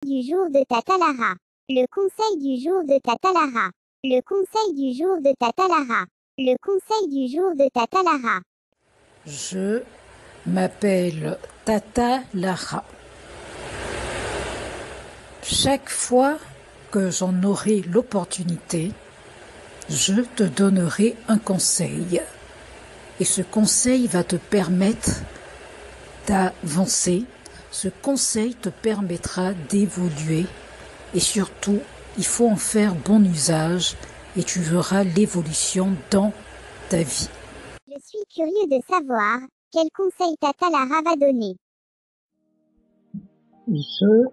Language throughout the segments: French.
Du jour de Tata Lara. Le conseil du jour de Tata Lara. Le conseil du jour de Tata Lara. Le conseil du jour de Tata Lara. Je m'appelle Tata Lara. Chaque fois que j'en aurai l'opportunité, je te donnerai un conseil. Et ce conseil va te permettre d'avancer. Ce conseil te permettra d'évoluer. Et surtout, il faut en faire bon usage et tu verras l'évolution dans ta vie. Je suis curieux de savoir quel conseil Tata Lara va donner. Je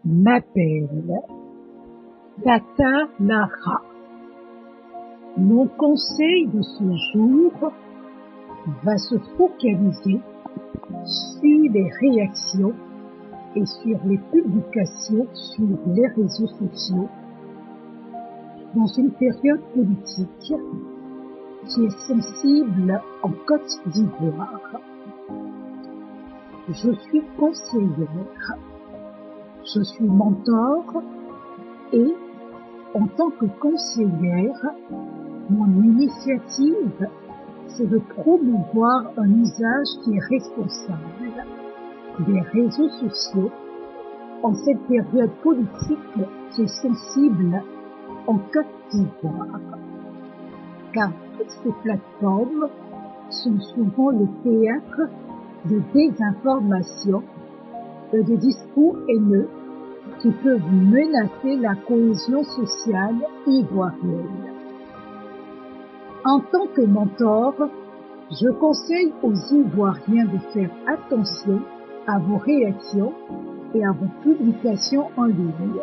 m'appelle Tata Lara. Mon conseil de ce jour va se focaliser sur les réactions et sur les publications sur les réseaux sociaux dans une période politique qui est sensible en Côte d'Ivoire. Je suis conseillère, je suis mentor et en tant que conseillère, mon initiative, c'est de promouvoir un usage qui est responsable des réseaux sociaux en cette période politique qui est sensible en Côte d'Ivoire. Car toutes ces plateformes sont souvent le théâtre de désinformation et de discours haineux qui peuvent menacer la cohésion sociale ivoirienne. En tant que mentor, je conseille aux Ivoiriens de faire attention à vos réactions et à vos publications en ligne.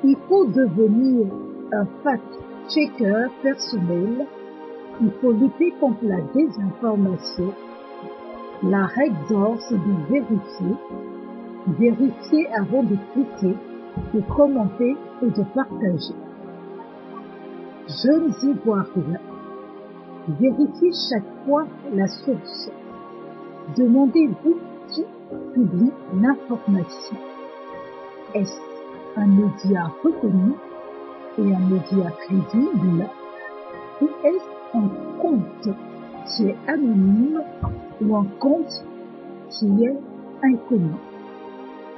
Il faut devenir un fact-checker personnel. Il faut lutter contre la désinformation. La règle d'or, c'est de vérifier. Vérifier avant de cliquer, de commenter et de partager. Jeunes Ivoiriens, vérifiez chaque fois la source. Demandez-vous qui publie l'information. Est-ce un média reconnu et un média crédible ou est-ce un compte qui est anonyme ou un compte qui est inconnu?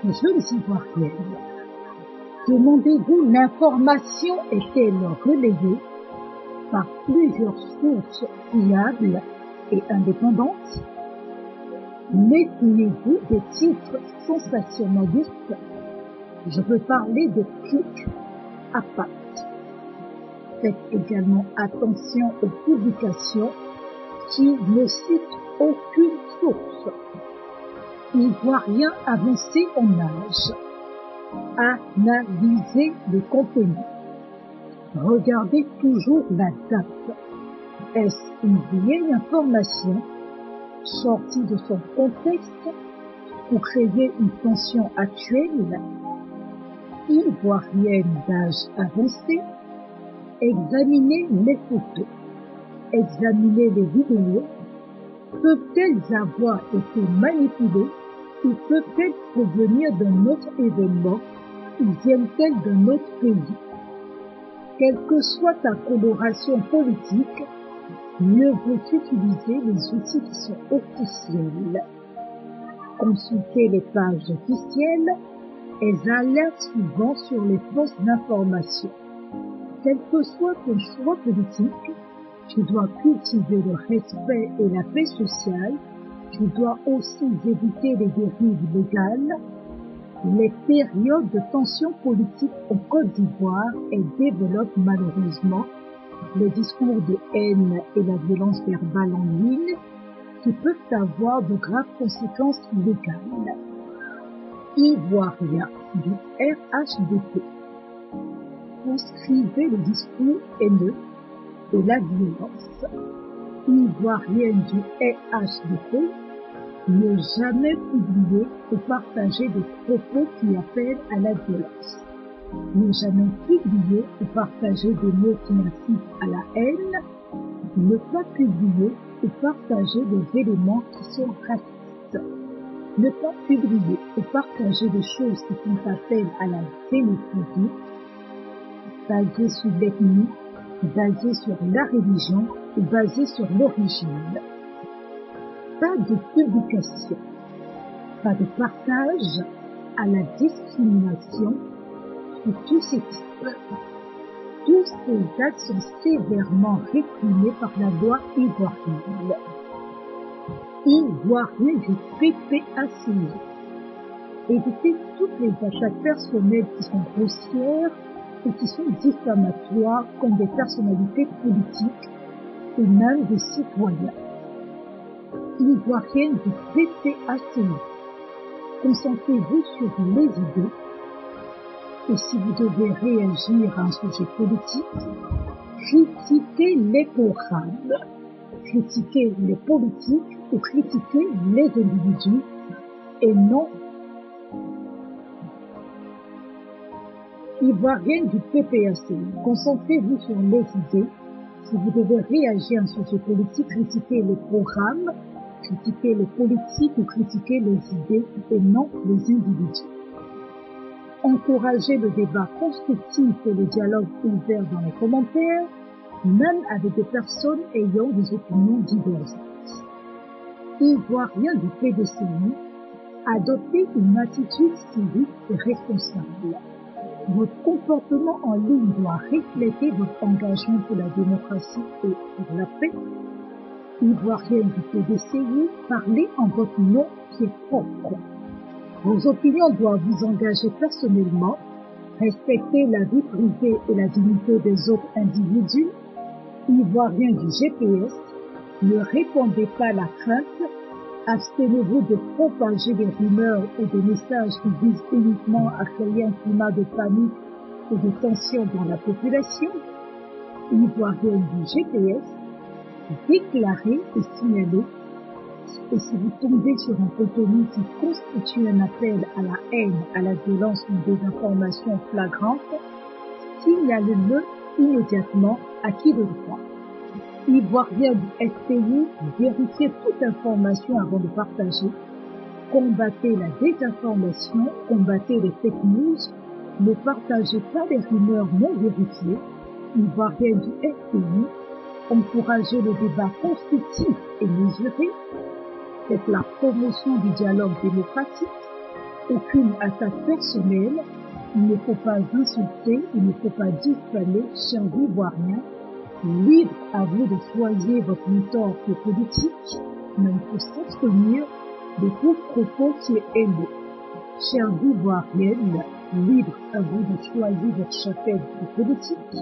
Jeunes Ivoiriennes, demandez-vous l'information est-elle relayée par plusieurs sources fiables et indépendantes? Méfiez-vous des titres sensationnalistes. Je veux parler de clics à pattes. Faites également attention aux publications qui ne citent aucune source. Ivoiriens avancés en âge, analysez le contenu. Regardez toujours la date. Est-ce une vieille information sortie de son contexte pour créer une tension actuelle? Ivoirienne d'âge avancé, examinez les photos, examinez les vidéos. Peuvent-elles avoir été manipulées ou peuvent-elles provenir d'un autre événement ou viennent-elles d'un autre pays? Quelle que soit ta coloration politique, mieux vaut utiliser les outils qui sont officiels. Consultez les pages officielles et alertes souvent sur les fausses informations. Quel que soit ton choix politique, tu dois cultiver le respect et la paix sociale. Tu dois aussi éviter les dérives légales. Les périodes de tension politique en Côte d'Ivoire développent malheureusement les discours de haine et la violence verbale en ligne qui peuvent avoir de graves conséquences légales. Ivoiriens du RHDP, proscrivez le discours haineux et la violence. Ivoirienne du RHDP, ne jamais publier ou partager des propos qui appellent à la violence. Ne jamais publier ou partager des mots qui incitent à la haine. Ne pas publier ou partager des éléments qui sont racistes. Ne pas publier ou partager des choses qui font appel à la xénophobie, basées sur l'ethnie, basées sur la religion ou basées sur l'origine. Pas de publication, pas de partage à la discrimination sur tous ces types. Tous ces actes sont sévèrement réprimés par la loi ivoirienne. Ivoirien du PPACI. Évitez toutes les attaques personnelles qui sont grossières et qui sont diffamatoires comme des personnalités politiques et même des citoyens. Ivoirienne du PPACI. Concentrez-vous sur les idées et si vous devez réagir à un sujet politique, critiquez les programmes, critiquez les politiques ou critiquez les individus et non Ivoirienne du PPAC. Concentrez-vous sur les idées. Si vous devez réagir à un sujet politique, critiquez les programmes, critiquez les politiques ou critiquez les idées et non les individus. Encouragez le débat constructif et le dialogue ouvert dans les commentaires, même avec des personnes ayant des opinions divergentes. Ivoirien du PDCI, adoptez une attitude civique et responsable. Votre comportement en ligne doit refléter votre engagement pour la démocratie et pour la paix. Ivoirienne du PDCI, parlez en votre nom qui est propre. Vos opinions doivent vous engager personnellement, respecter la vie privée et la dignité des autres individus. Ivoirien du GPS, ne répondez pas à la crainte, abstenez-vous de propager des rumeurs ou des messages qui visent uniquement à créer un climat de panique ou de tension dans la population. Ivoirien du GPS, déclarez et signalez. Et si vous tombez sur un contenu qui constitue un appel à la haine, à la violence ou des informations flagrantes, signalez-le immédiatement à qui de droit. Ivoirien du SPI, vérifiez toute information avant de partager. Combattez la désinformation, combattez les fake news, ne partagez pas les rumeurs non vérifiées. Ivoirien du SPI, encouragez le débat constructif et mesuré. Faites la promotion du dialogue démocratique, aucune attaque personnelle, il ne faut pas insulter, il ne faut pas diffamer, chers Ivoiriens, libre à vous de choisir votre mentor politique, mais il faut s'abstenir de tout propos qui est haineux. Chers Ivoiriennes, libre à vous de choisir votre chapelle politique,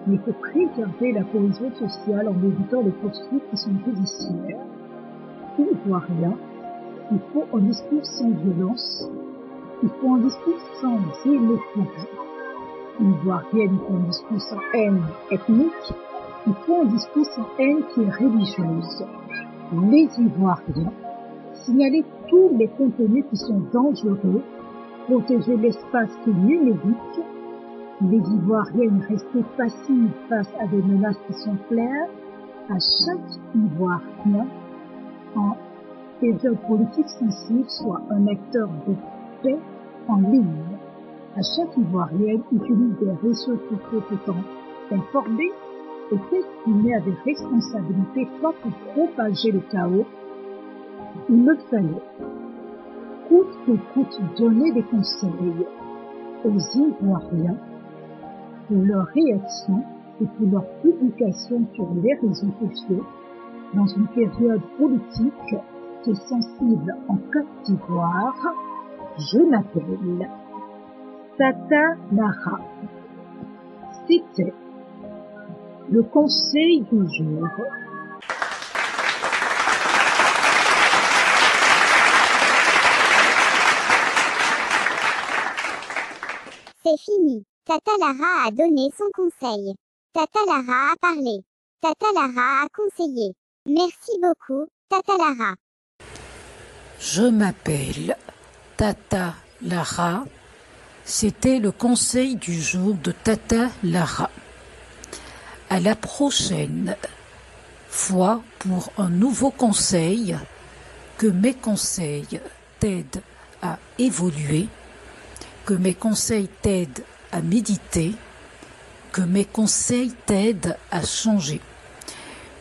mais il faut préserver la cohésion sociale en évitant les poursuites qui sont judiciaires. Ivoirien, il faut un discours sans violence, il faut un discours sans xénophobie. Ivoirienne, il faut un discours sans haine ethnique, il faut un discours sans haine qui est religieuse. Les Ivoiriens, signalez tous les contenus qui sont dangereux, protégez l'espace qui est numérique. Les Ivoiriennes, restez passives face à des menaces qui sont claires. À chaque Ivoirien, en période politique sensible, soit un acteur de paix en ligne. À chaque Ivoirienne, utilise des réseaux sociaux pour informer et s'exprimer avec responsabilité, pas pour propager le chaos. Il me fallait, coûte que coûte, donner des conseils aux Ivoiriens pour leur réaction et pour leur publication sur les réseaux sociaux dans une période politique qui est sensible en Côte d'Ivoire. Je m'appelle Tata Lara. C'était le conseil du jour. C'est fini. Tata Lara a donné son conseil. Tata Lara a parlé. Tata Lara a conseillé. Merci beaucoup, Tata Lara. Je m'appelle Tata Lara. C'était le conseil du jour de Tata Lara. À la prochaine fois pour un nouveau conseil, que mes conseils t'aident à évoluer, que mes conseils t'aident à méditer, que mes conseils t'aident à changer,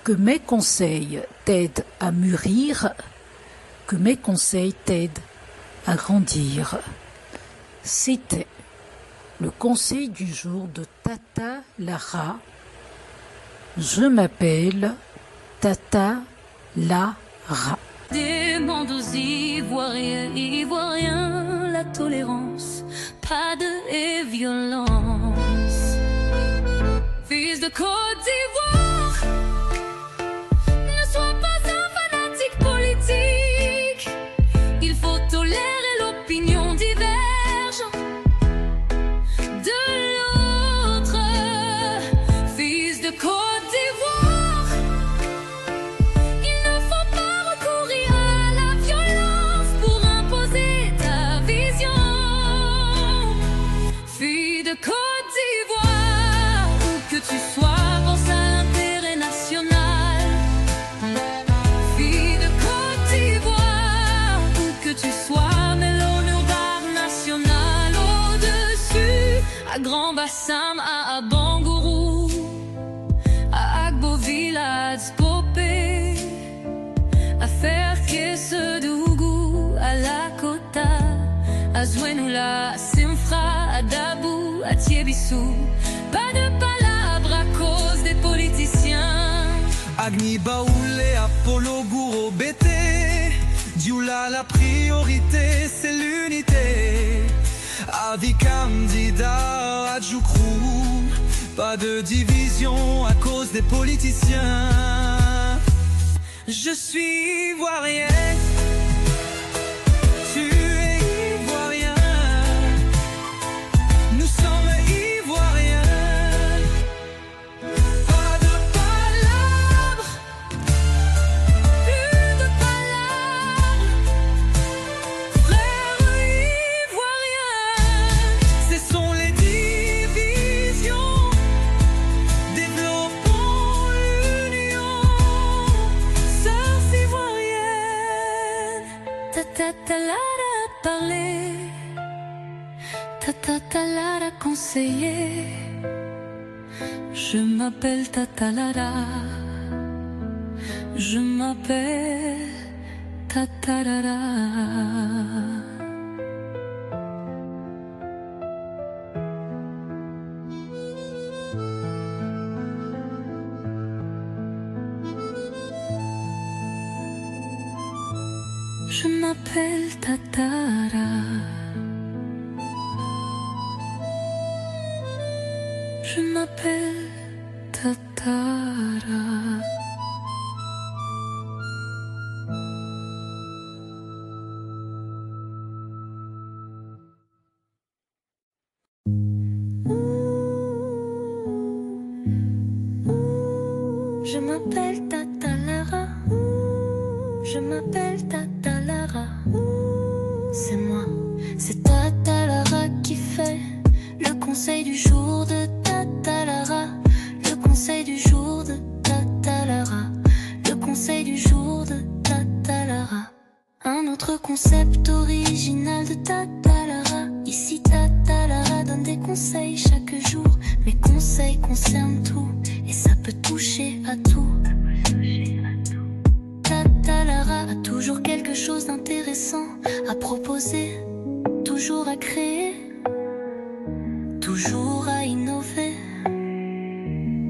que mes conseils t'aident à mûrir, que mes conseils t'aident à grandir. C'était le conseil du jour de Tata Lara. Je m'appelle Tata Lara. Des bandeaux ivoiriens, ivoiriens, la tolérance, pas de violence. Fils de Côte d'Ivoire, ne sois pas un fanatique politique. Il faut tolérer l'opinion diverge de l'autre. Fils de Côte d'Ivoire, il ne faut pas recourir à la violence pour imposer ta vision. Fille de Côte d'Ivoire, où que tu sois, pense à l'intérêt national. Fille de Côte d'Ivoire, où que tu sois, mets l'honneur d'art national au-dessus. À Grand Bassam, à Bangourou, à Agboville, à Skopé, à Ferkessedougou, à Lakota, à Zouenoula, à Simfra, à Dabou, à Tiébissou. Pas de palabres à cause des politiciens. Agni Baoulé, Apollo Gouro, BT, Dioula, la priorité c'est l'unité. Avis Kamdida, Adjoukrou, pas de division à cause des politiciens. Je suis ivoirienne, tu es ivoirien, nous sommes ivoiriens. Pas de palabres, Plus de palabres, frères ivoiriens, cessons les divisions, développons l'union, sœurs ivoiriennes. Tata Lara a parlé, Tata Lara a conseillé. Je m'appelle Tata Lara, je m'appelle Tata Lara. Je m'appelle Tatara. Je m'appelle Tatara. Je m'appelle Tata Lara. Je m'appelle Tata Lara. C'est moi, c'est Tata Lara qui fait le conseil du jour de Tata Lara. Le conseil du jour de Tata Lara. Le conseil du jour de Tata Lara. Un autre concept original de Tata Lara. Ici Tata Lara donne des conseils chaque jour. Mes conseils concernent tout et ça peut toucher à tout. Tata Lara a toujours quelque chose d'intéressant à proposer, toujours à créer, toujours à innover,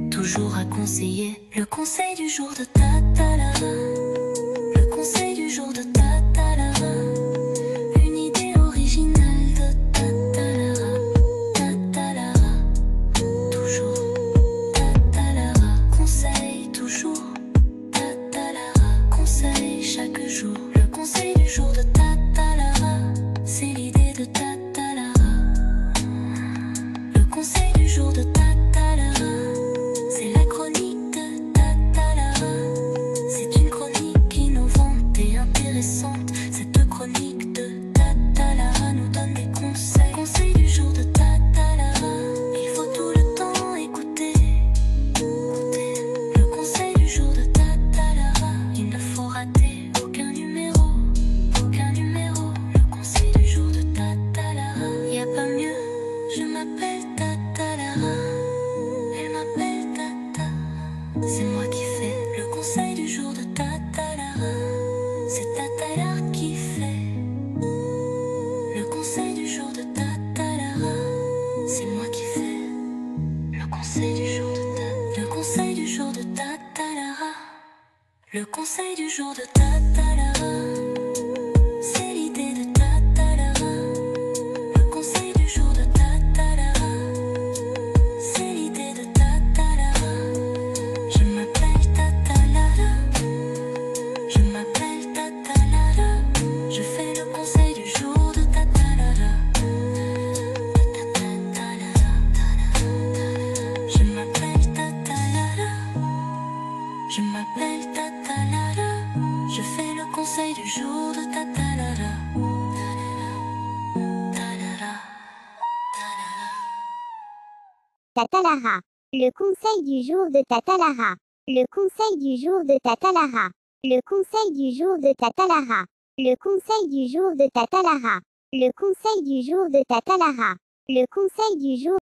toujours à conseiller. Le conseil du jour de Tata Lara. Le conseil du jour de Tata Lara. Une idée originale de Tata Lara. Tata Lara, toujours. Tata Lara, conseil toujours. Tata Lara, conseil chaque jour. Le conseil du jour de Tata Lara. C'est l'idée de Tata Lara. Le conseil du jour de Tata Lara. C'est la chronique de Tata Lara. C'est une jour de Tatalara. C'est moi qui fais le conseil du jour de Tatalara. Le conseil du jour de Tatalara. Le conseil du jour de Tatalara. C'est l'idée de Tatalara. Le conseil du jour de Tatalara. C'est l'idée de Tatalara. Je m'appelle Tatalara. Je m'appelle Tatalara. Je fais le conseil du jour de Tatalara. Je m'appelle Tatalara. Je m'appelle Tatalara. Je fais le conseil du jour de Tatalara. Tatalara. Le conseil du jour de Tatalara. Le conseil du jour de Tatalara. Le conseil du jour de Tatalara. Le conseil du jour de Tatalara. Le conseil du jour de Tatalara. Le conseil du jour